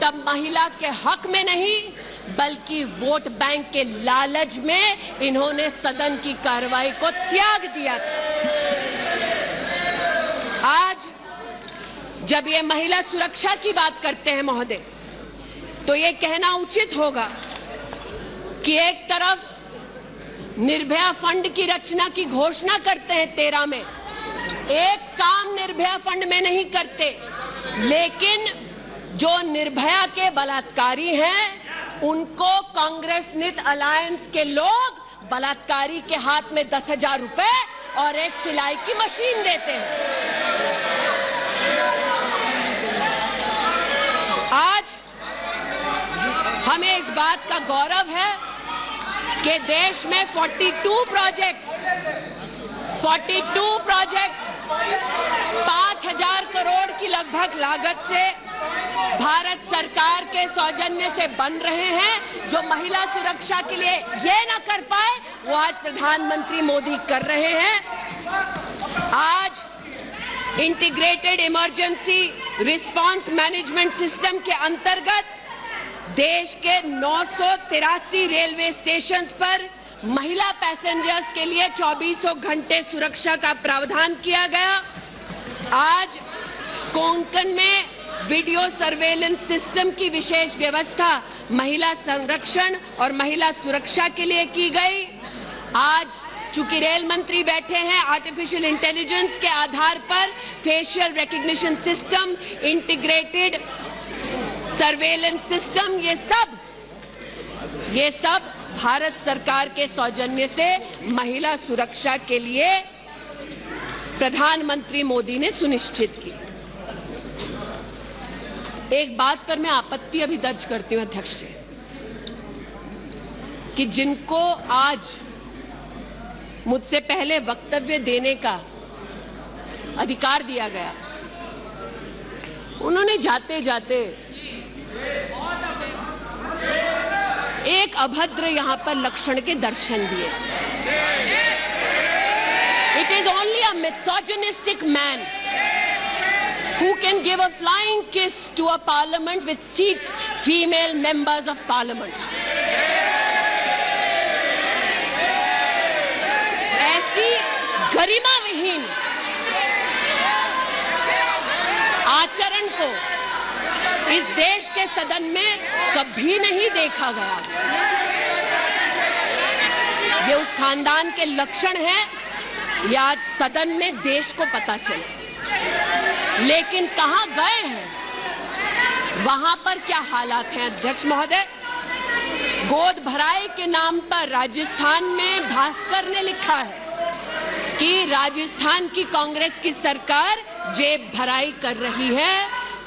तब महिला के हक में नहीं बल्कि वोट बैंक के लालच में इन्होंने सदन की कार्रवाई को त्याग दिया था। आज जब ये महिला सुरक्षा की बात करते हैं महोदय, तो ये कहना उचित होगा कि एक तरफ निर्भया फंड की रचना की घोषणा करते हैं 13 में, एक काम निर्भया फंड में नहीं करते, लेकिन जो निर्भया के बलात्कारी हैं उनको कांग्रेस नित अलायंस के लोग बलात्कारी के हाथ में 10,000 रुपए और एक सिलाई की मशीन देते हैं। आज हमें इस बात का गौरव है कि देश में 42 प्रोजेक्ट्स 5,000 करोड़ की लगभग लागत से भारत सरकार के सौजन्य से बन रहे हैं। जो महिला सुरक्षा के लिए ये ना कर पाए, वो आज प्रधानमंत्री मोदी कर रहे हैं। आज integrated emergency response management system के अंतर्गत देश के 983 रेलवे स्टेशन पर महिला पैसेंजर्स के लिए 2400 घंटे सुरक्षा का प्रावधान किया गया। आज कोंकण में वीडियो सर्वेलेंस सिस्टम की विशेष व्यवस्था महिला संरक्षण और महिला सुरक्षा के लिए की गई। आज चूंकि रेल मंत्री बैठे हैं, आर्टिफिशियल इंटेलिजेंस के आधार पर facial recognition system, integrated surveillance system, ये सब भारत सरकार के सौजन्य से महिला सुरक्षा के लिए प्रधानमंत्री मोदी ने सुनिश्चित की। एक बात पर मैं आपत्ति अभी दर्ज करती हूं अध्यक्ष जी, कि जिनको आज मुझसे पहले वक्तव्य देने का अधिकार दिया गया, उन्होंने जाते जाते एक अभद्र यहां पर लक्षण के दर्शन दिए। It is only a misogynistic man who can give a flying kiss to a parliament which seats female members of parliament. ऐसी गरिमा विहीन आचरण को इस देश के सदन में कभी नहीं देखा गया। ये उस खानदान के लक्षण हैं, ये आज सदन में देश को पता चले। लेकिन कहां गए हैं, वहां पर क्या हालात हैं अध्यक्ष महोदय? गोद भराई के नाम पर राजस्थान में भास्कर ने लिखा है कि राजस्थान की कांग्रेस की सरकार जेब भराई कर रही है।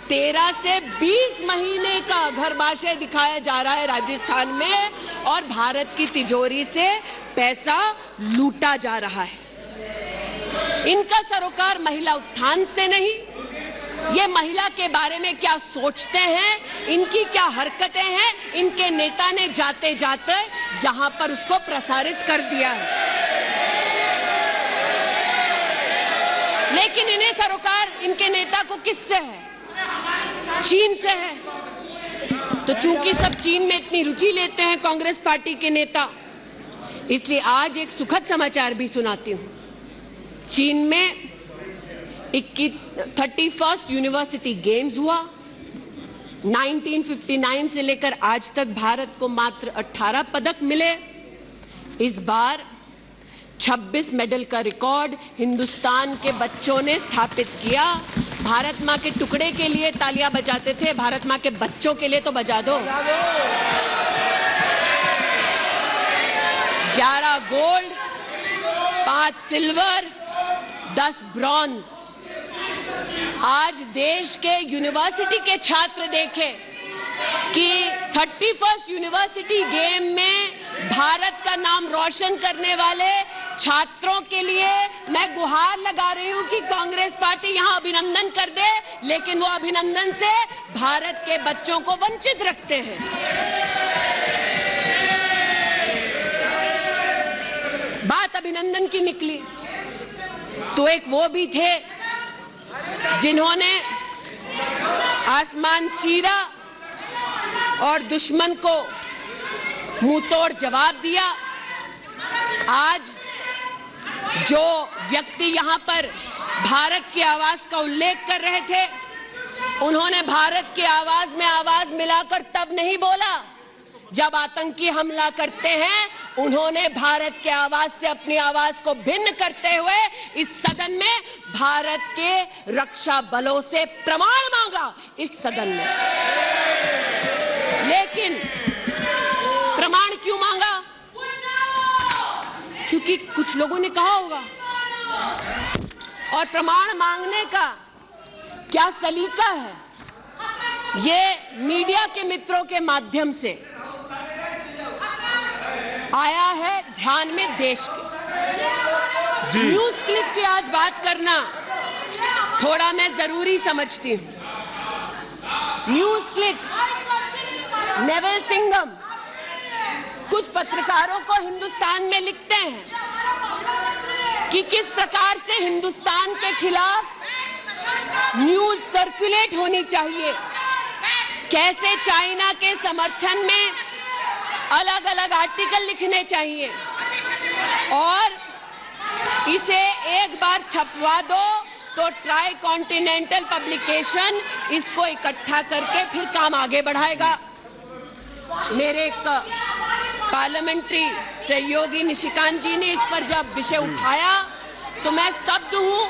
13 से 20 महीने का घरबाशे दिखाया जा रहा है राजस्थान में, और भारत की तिजोरी से पैसा लूटा जा रहा है। इनका सरोकार महिला उत्थान से नहीं, ये महिला के बारे में क्या सोचते हैं, इनकी क्या हरकतें हैं, इनके नेता ने जाते जाते यहां पर उसको प्रसारित कर दिया है। लेकिन इन्हें सरोकार इनके नेता को किससे है? चीन से है। तो चूंकि सब चीन में इतनी रुचि लेते हैं कांग्रेस पार्टी के नेता, इसलिए आज एक सुखद समाचार भी सुनाती हूं। चीन में 31st यूनिवर्सिटी गेम्स हुआ। 1959 से लेकर आज तक भारत को मात्र 18 पदक मिले। इस बार 26 मेडल का रिकॉर्ड हिंदुस्तान के बच्चों ने स्थापित किया। भारत मां के टुकड़े के लिए तालियां बजाते थे, भारत मां के बच्चों के लिए तो बजा दो। 11 गोल्ड, 5 सिल्वर, 10 ब्रॉन्ज। आज देश के यूनिवर्सिटी के छात्र देखें कि 31st यूनिवर्सिटी गेम में भारत का नाम रोशन करने वाले छात्रों के लिए मैं गुहार लगा रही हूं कि कांग्रेस पार्टी यहां अभिनंदन कर दे, लेकिन वो अभिनंदन से भारत के बच्चों को वंचित रखते हैं। बात अभिनंदन की निकली तो एक वो भी थे जिन्होंने आसमान चीरा और दुश्मन को मुंहतोड़ जवाब दिया। आज जो व्यक्ति यहां पर भारत की आवाज का उल्लेख कर रहे थे, उन्होंने भारत की आवाज में आवाज मिलाकर तब नहीं बोला जब आतंकी हमला करते हैं। उन्होंने भारत के आवाज से अपनी आवाज को भिन्न करते हुए इस सदन में भारत के रक्षा बलों से प्रमाण मांगा इस सदन में। लेकिन प्रमाण क्यों मांगा? क्योंकि कुछ लोगों ने कहा होगा। और प्रमाण मांगने का क्या सलीका है, ये मीडिया के मित्रों के माध्यम से आया है ध्यान में देश के। न्यूज क्लिक की आज बात करना थोड़ा मैं जरूरी समझती हूं। न्यूज क्लिक, नेवल सिंघम कुछ पत्रकारों को हिंदुस्तान में लिखते हैं कि किस प्रकार से हिंदुस्तान के खिलाफ न्यूज सर्कुलेट होनी चाहिए, कैसे चाइना के समर्थन में अलग अलग आर्टिकल लिखने चाहिए और इसे एक बार छपवा दो तो ट्राई कॉन्टिनेंटल पब्लिकेशन इसको इकट्ठा करके फिर काम आगे बढ़ाएगा। मेरे एक पार्लियामेंट्री सहयोगी निशिकांत जी ने इस पर जब विषय उठाया तो मैं स्तब्ध हूं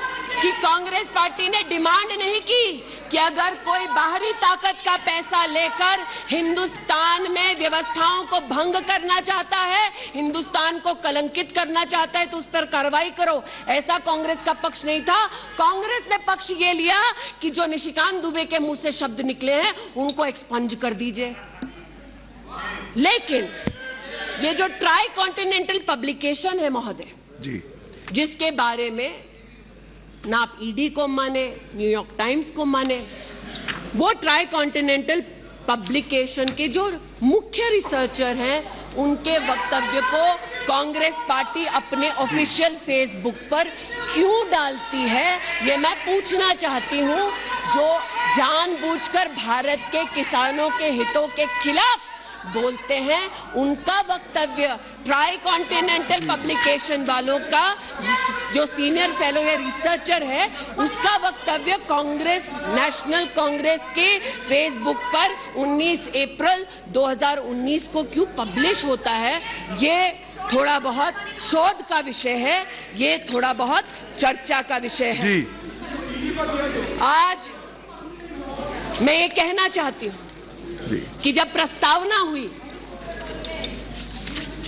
कि कांग्रेस पार्टी ने डिमांड नहीं की कि अगर कोई बाहरी ताकत का पैसा लेकर हिंदुस्तान में व्यवस्थाओं को भंग करना चाहता है, हिंदुस्तान को कलंकित करना चाहता है तो उस पर कार्रवाई करो। ऐसा कांग्रेस का पक्ष नहीं था। कांग्रेस ने पक्ष ये लिया कि जो निशिकांत दुबे के मुंह से शब्द निकले हैं उनको एक्सपंज कर दीजिए। लेकिन ये जो ट्राई कॉन्टिनेंटल पब्लिकेशन है महोदय जी, जिसके बारे में ना आप ईडी को माने, न्यूयॉर्क टाइम्स को माने, वो ट्राई कॉन्टिनेंटल पब्लिकेशन के जो मुख्य रिसर्चर हैं उनके वक्तव्य को कांग्रेस पार्टी अपने ऑफिशियल फेसबुक पर क्यों डालती है, ये मैं पूछना चाहती हूं। जो जानबूझकर भारत के किसानों के हितों के खिलाफ बोलते हैं उनका वक्तव्य ट्राई कॉन्टिनेंटल पब्लिकेशन वालों का जो सीनियर फेलो या रिसर्चर है उसका वक्तव्य कांग्रेस, नेशनल कांग्रेस के फेसबुक पर 19 अप्रैल 2019 को क्यों पब्लिश होता है, ये थोड़ा बहुत शोध का विषय है, ये थोड़ा बहुत चर्चा का विषय है। जी। आज मैं ये कहना चाहती हूँ कि जब प्रस्तावना हुई,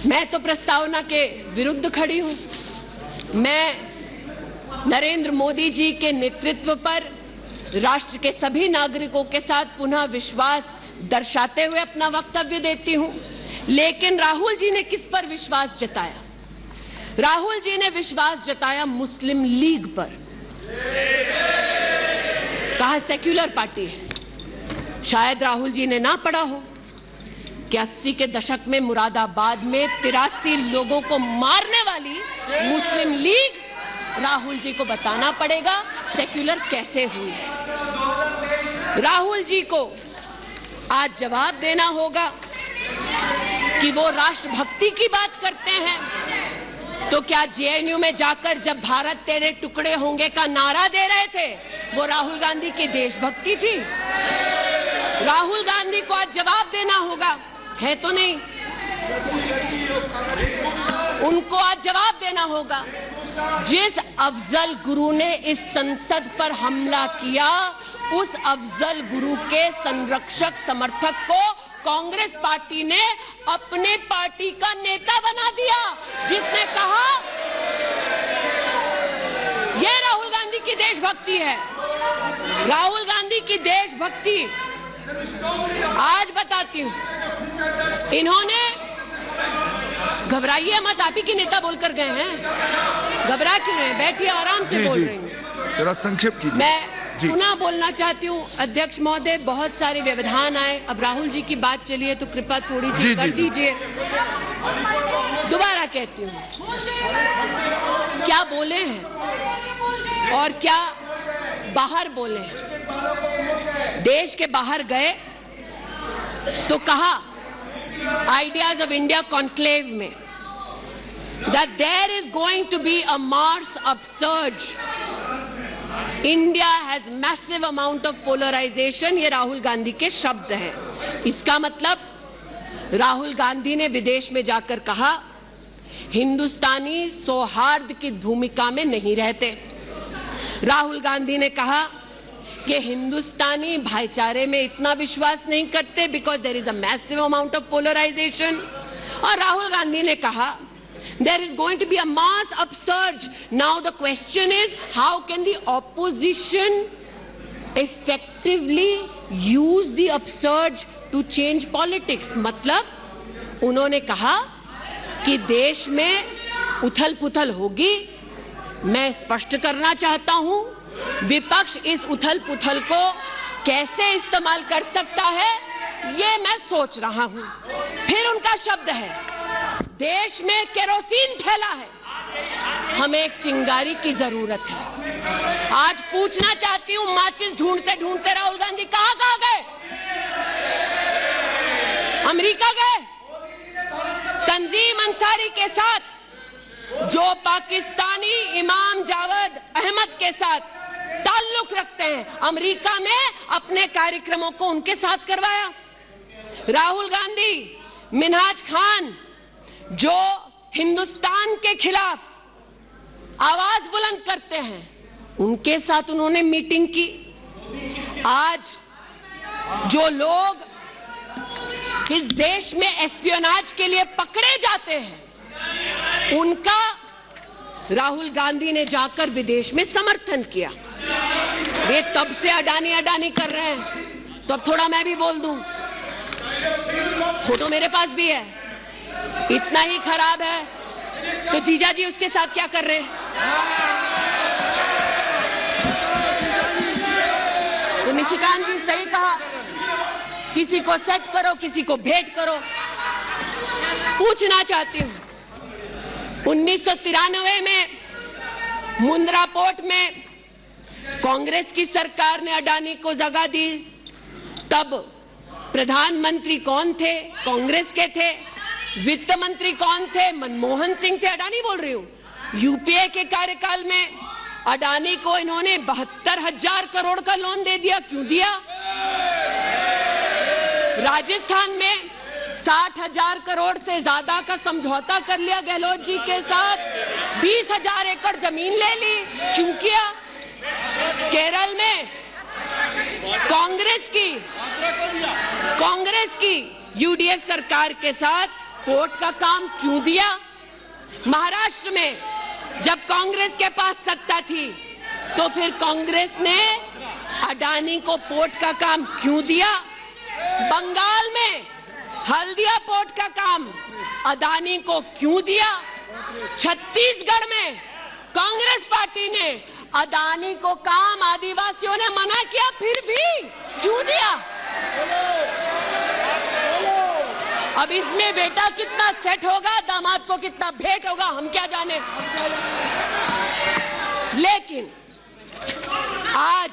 मैं तो प्रस्तावना के विरुद्ध खड़ी हूं। मैं नरेंद्र मोदी जी के नेतृत्व पर राष्ट्र के सभी नागरिकों के साथ पुनः विश्वास दर्शाते हुए अपना वक्तव्य देती हूं। लेकिन राहुल जी ने किस पर विश्वास जताया? राहुल जी ने विश्वास जताया मुस्लिम लीग पर। कहा सेक्युलर पार्टी है। शायद राहुल जी ने ना पढ़ा हो कि 80 के दशक में मुरादाबाद में 83 लोगों को मारने वाली मुस्लिम लीग राहुल जी को बताना पड़ेगा सेक्युलर कैसे हुई है। राहुल जी को आज जवाब देना होगा कि वो राष्ट्रभक्ति की बात करते हैं तो क्या जेएनयू में जाकर जब भारत तेरे टुकड़े होंगे का नारा दे रहे थे वो राहुल गांधी की देशभक्ति थी? राहुल गांधी को आज जवाब देना होगा, है तो नहीं, उनको आज जवाब देना होगा। जिस अफजल गुरु ने इस संसद पर हमला किया उस अफजल गुरु के संरक्षक समर्थक को कांग्रेस पार्टी ने अपने पार्टी का नेता बना दिया, जिसने कहा यह राहुल गांधी की देशभक्ति है। राहुल गांधी की देशभक्ति आज बताती हूं। इन्होंने, घबराइए मत, आप ही के नेता बोलकर गए हैं, घबरा क्यों रहे हैं, बैठिए आराम से बोल रही हूं। जरा संक्षेप कीजिए। मैं पुनः बोलना चाहती हूँ अध्यक्ष महोदय, बहुत सारे व्यवधान आए, अब राहुल जी की बात चलिए तो कृपा थोड़ी सी कर दीजिए। दोबारा कहती हूँ, क्या बोले हैं और क्या बाहर बोले हैं। देश के बाहर गए तो कहा आइडियाज ऑफ इंडिया कॉन्क्लेव में that there is going to be a Mars upsurge. India has massive amount of polarization, ये राहुल गांधी के शब्द हैं। इसका मतलब राहुल गांधी ने विदेश में जाकर कहा हिंदुस्तानी सौहार्द की भूमिका में नहीं रहते। राहुल गांधी ने कहा कि हिंदुस्तानी भाईचारे में इतना विश्वास नहीं करते because there is a massive amount of polarisation. और राहुल गांधी ने कहा there is going to be a mass upsurge. Now the question is how can the opposition effectively use the upsurge to change politics? मतलब उन्होंने कहा कि देश में उथल पुथल होगी। मैं स्पष्ट करना चाहता हूं विपक्ष इस उथल पुथल को कैसे इस्तेमाल कर सकता है ये मैं सोच रहा हूं। फिर उनका शब्द है देश में केरोसिन फैला है, हमें एक चिंगारी की जरूरत है। आज पूछना चाहती हूं माचिस ढूंढते ढूंढते राहुल गांधी कहां गए? अमेरिका गए तंजीम अंसारी के साथ, जो पाकिस्तानी इमाम जावेद अहमद के साथ ताल्लुक रखते हैं, अमेरिका में अपने कार्यक्रमों को उनके साथ करवाया। राहुल गांधी, मिन्हाज खान, जो हिंदुस्तान के खिलाफ आवाज बुलंद करते हैं, उनके साथ उन्होंने मीटिंग की। आज जो लोग इस देश में एस्पियोनाज के लिए पकड़े जाते हैं, उनका राहुल गांधी ने जाकर विदेश में समर्थन किया। वे तब से अडानी अडानी कर रहे हैं, तो अब थोड़ा मैं भी बोल दूं। फोटो मेरे पास भी है। इतना ही खराब है तो जीजा जी उसके साथ क्या कर रहे हैं? तो निशिकांत जी सही कहा, किसी को सेट करो, किसी को भेंट करो। पूछना चाहती हूं, 1993 में मुंद्रा पोर्ट में कांग्रेस की सरकार ने अडानी को जगह दी। तब प्रधानमंत्री कौन थे? कांग्रेस के थे। वित्त मंत्री कौन थे? मनमोहन सिंह थे। अडानी बोल रही हूं। यूपीए के कार्यकाल में अडानी को इन्होंने 72,000 करोड़ का लोन दे दिया। क्यों दिया? राजस्थान में 60,000 करोड़ से ज्यादा का समझौता कर लिया गहलोत जी के साथ। 20,000 एकड़ जमीन ले ली। क्यों किया? केरल में कांग्रेस की यूडीएफ सरकार के साथ पोर्ट का काम क्यों दिया? महाराष्ट्र में जब कांग्रेस के पास सत्ता थी, तो फिर कांग्रेस ने अडानी को पोर्ट का काम क्यों दिया? बंगाल में हल्दिया पोर्ट का काम अडानी को क्यों दिया? छत्तीसगढ़ में कांग्रेस पार्टी ने अडानी को काम आदिवासियों ने मना किया, फिर भी क्यों दिया? अब इसमें बेटा कितना सेट होगा, दामाद को कितना भेंट होगा, हम क्या जाने। लेकिन आज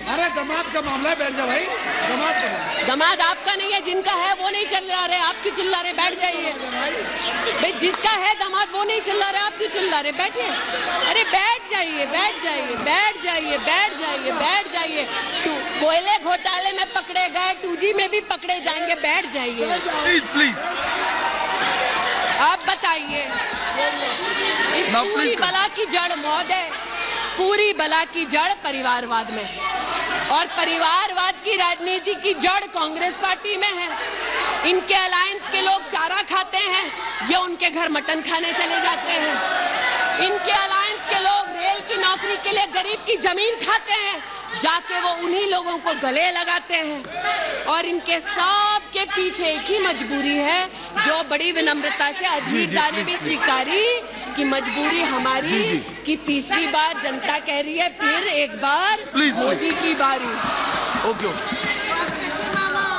अरे दामाद का मामला है, बैठ जाओ भाई। दामाद आपका नहीं है, जिनका है वो नहीं चिल्ला रहे, आप क्यों चिल्ला रहे? बैठ जाइए भाई। जिसका है दामाद वो नहीं चिल्ला रहे, आप क्यों चिल्ला रहे? बैठिए। अरे बैठ जाइए, बैठ जाइए, बैठ जाइए, बैठ जाइए, बैठ जाइए। कोयले घोटाले में पकड़े गए, 2G में भी पकड़े जाएंगे। बैठ जाइए प्लीज। आप बताइए, इस पूरी बला की जड़ मौत है। पूरी बला की जड़ परिवारवाद में है, और परिवारवाद की राजनीति की जड़ कांग्रेस पार्टी में है। इनके अलायंस के लोग चारा खाते हैं, ये उनके घर मटन खाने चले जाते हैं। इनके अलायंस के लोग रेल की नौकरी के लिए गरीब की जमीन खाते हैं, जाके वो उन्हीं लोगों को गले लगाते हैं। और इनके सब के पीछे एक ही मजबूरी है, जो बड़ी विनम्रता से अजीत दा ने भी स्वीकारी कि मजबूरी हमारी कि तीसरी बार जनता कह रही है, फिर एक बार मोदी की बारी। Okay,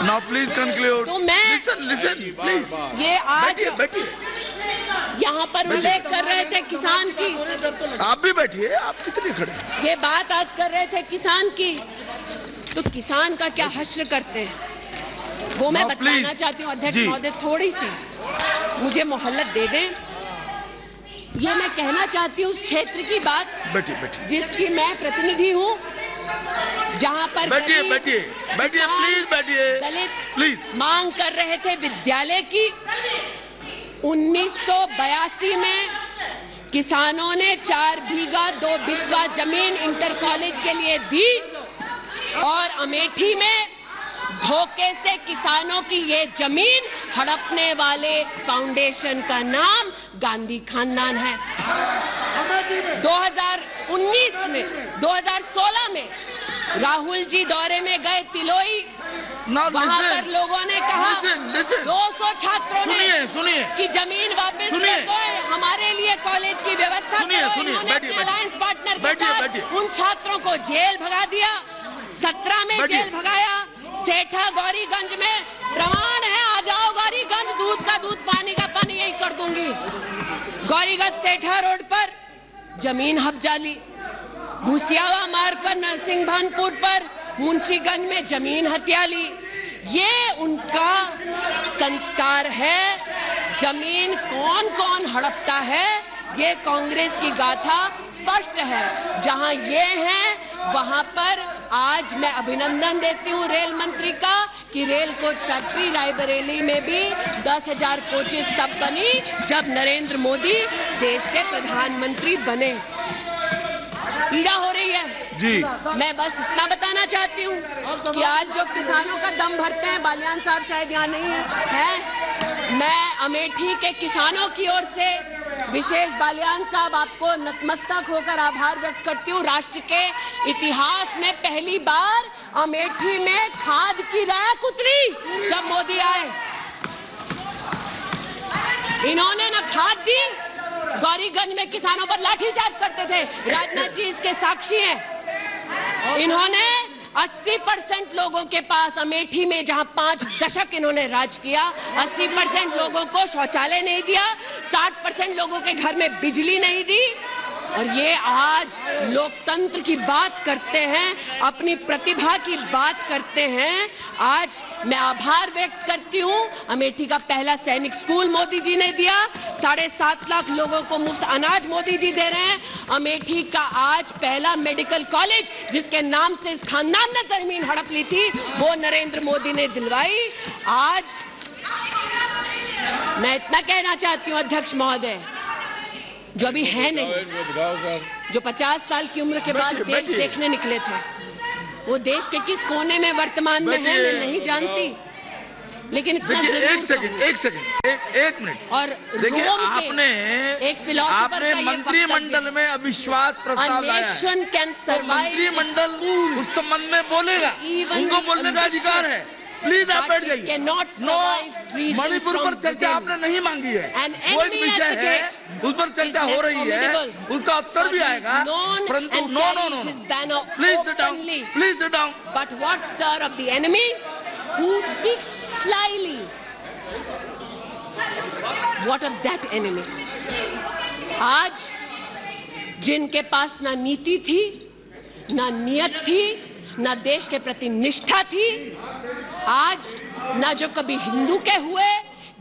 now please conclude. तो मैं लिसन प्लीज। ये आज बैठिए। यहाँ पर उल्लेख कर रहे थे किसान की। आप भी बैठिए, आप किस लिए खड़े? ये बात आज कर रहे थे किसान की, तो किसान का क्या हश्र करते हैं वो मैं बताना चाहती हूँ। अध्यक्ष महोदय थोड़ी सी मुझे मोहलत दे दें। ये मैं कहना चाहती हूँ उस क्षेत्र की बात, बैठिए जिसकी मैं प्रतिनिधि हूँ, जहाँ पर बैठिए प्लीज बैठिए। दलित प्लीज मांग कर रहे थे विद्यालय की। 1982 में किसानों ने 4 बीघा 2 बिस्वा जमीन इंटर कॉलेज के लिए दी, और अमेठी में धोखे से किसानों की ये जमीन हड़पने वाले फाउंडेशन का नाम गांधी खानदान है। 2016 में राहुल जी दौरे में गए तिलोई, वहां पर लोगों ने कहा 200 छात्रों ने सुनिए कि जमीन वापस ले दो, हमारे लिए कॉलेज की व्यवस्था करो। इन्होंने अपने अलायंस पार्टनर के साथ उन छात्रों को जेल भगा दिया। 17 में जेल भगाया। सेठा गौरीगंज में प्रमाण है, आ जाओ गौरीगंज, दूध का दूध पानी का पानी यही कर दूंगी। गौरीगंज सेठा रोड पर जमीन हब्जाली, भूसियावा मार्ग पर नरसिंह भानपुर पर मुंशीगंज में जमीन हत्या ली। ये उनका संस्कार है। जमीन कौन कौन हड़पता है, ये कांग्रेस की गाथा स्पष्ट है। जहां ये हैं वहां पर आज मैं अभिनंदन देती हूं रेल मंत्री का कि रेल कोच फैक्ट्री रायबरेली में भी 10,000 कोचेस तब बनी जब नरेंद्र मोदी देश के प्रधानमंत्री बने। पीड़ा हो रही है जी। मैं बस इतना बताना चाहती हूँ कि आज जो किसानों का दम भरते हैं, बालियान साहब शायद यहाँ नहीं है, मैं अमेठी के किसानों की ओर से विशेष बालियान साहब आपको नतमस्तक होकर आभार व्यक्त करती हूँ। राष्ट्र के इतिहास में पहली बार अमेठी में खाद की रैक उतरी जब मोदी आए। इन्होंने न खाद दी, गौरीगंज में किसानों पर लाठीचार्ज करते थे, राजनाथ जी इसके साक्षी हैं। इन्होंने 80% लोगों के पास अमेठी में जहां 5 दशक इन्होंने राज किया, 80% लोगों को शौचालय नहीं दिया, 60% लोगों के घर में बिजली नहीं दी। और ये आज लोकतंत्र की बात करते हैं, अपनी प्रतिभा की बात करते हैं। आज मैं आभार व्यक्त करती हूँ, अमेठी का पहला सैनिक स्कूल मोदी जी ने दिया, 7.5 लाख लोगों को मुफ्त अनाज मोदी जी दे रहे हैं। अमेठी का आज पहला मेडिकल कॉलेज जिसके नाम से इस खानदान ने जमीन हड़प ली थी, वो नरेंद्र मोदी ने दिलवाई। आज मैं इतना कहना चाहती हूँ अध्यक्ष महोदय, जो अभी है नहीं, जो 50 साल की उम्र के बाद देश देखने निकले थे, वो देश के किस कोने में वर्तमान में है मैं नहीं जानती, लेकिन इतना देखिए जरूर एक मिनट और देखिए, रोम के आपने एक फिलॉसफर का ये मंत्रिमंडल में अविश्वास प्रस्ताव लाया है। नेशन कैन तो सर्वाइव, मंत्रिमंडल उस संबंध में बोलेगा, उनको बोलने का अधिकार है। प्लीज आप बैठ जाइए। मणिपुर पर चर्चा आपने नहीं मांगी है, वो एक विषय है, उस पर चर्चा हो रही है, उसका उत्तर भी आएगा, परंतु no please sit down, please sit down. But what, sir, of the enemy who speaks slyly? What of that enemy? आज जिनके पास ना नीति थी, ना नियत थी, ना देश के प्रति निष्ठा थी, आज ना जो कभी हिंदू के हुए,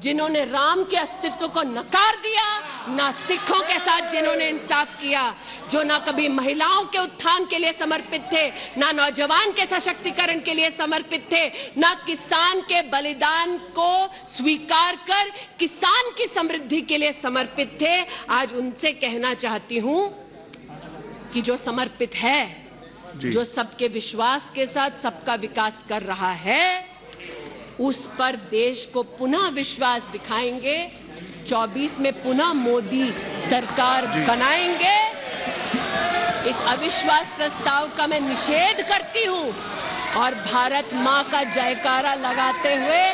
जिन्होंने राम के अस्तित्व को नकार दिया, ना सिखों के साथ जिन्होंने इंसाफ किया, जो ना कभी महिलाओं के उत्थान के लिए समर्पित थे, ना नौजवान के सशक्तिकरण के लिए समर्पित थे, ना किसान के बलिदान को स्वीकार कर किसान की समृद्धि के लिए समर्पित थे। आज उनसे कहना चाहती हूं कि जो समर्पित है, जो सबके विश्वास के साथ सबका विकास कर रहा है, उस पर देश को पुनः विश्वास दिखाएंगे। 24 में पुनः मोदी सरकार बनाएंगे। इस अविश्वास प्रस्ताव का मैं निषेध करती हूं और भारत मां का जयकारा लगाते हुए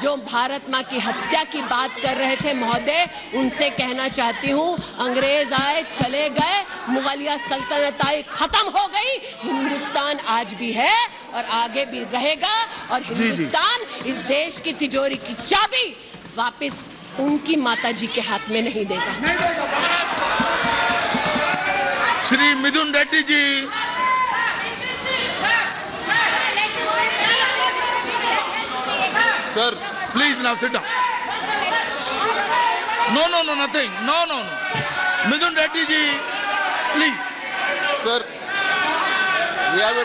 जो भारत मां की हत्या की बात कर रहे थे महोदय, उनसे कहना चाहती हूं, अंग्रेज आए चले गए, मुगलिया सल्तनत आई खत्म हो गई, हिंदुस्तान आज भी है और आगे भी रहेगा। और हिंदुस्तान इस देश की तिजोरी की चाबी वापस उनकी माताजी के हाथ में नहीं देगा। Shri Mithun Reddy ji, sir please now sit down. No nothing, no Mithun Reddy ji please. Sir, we have a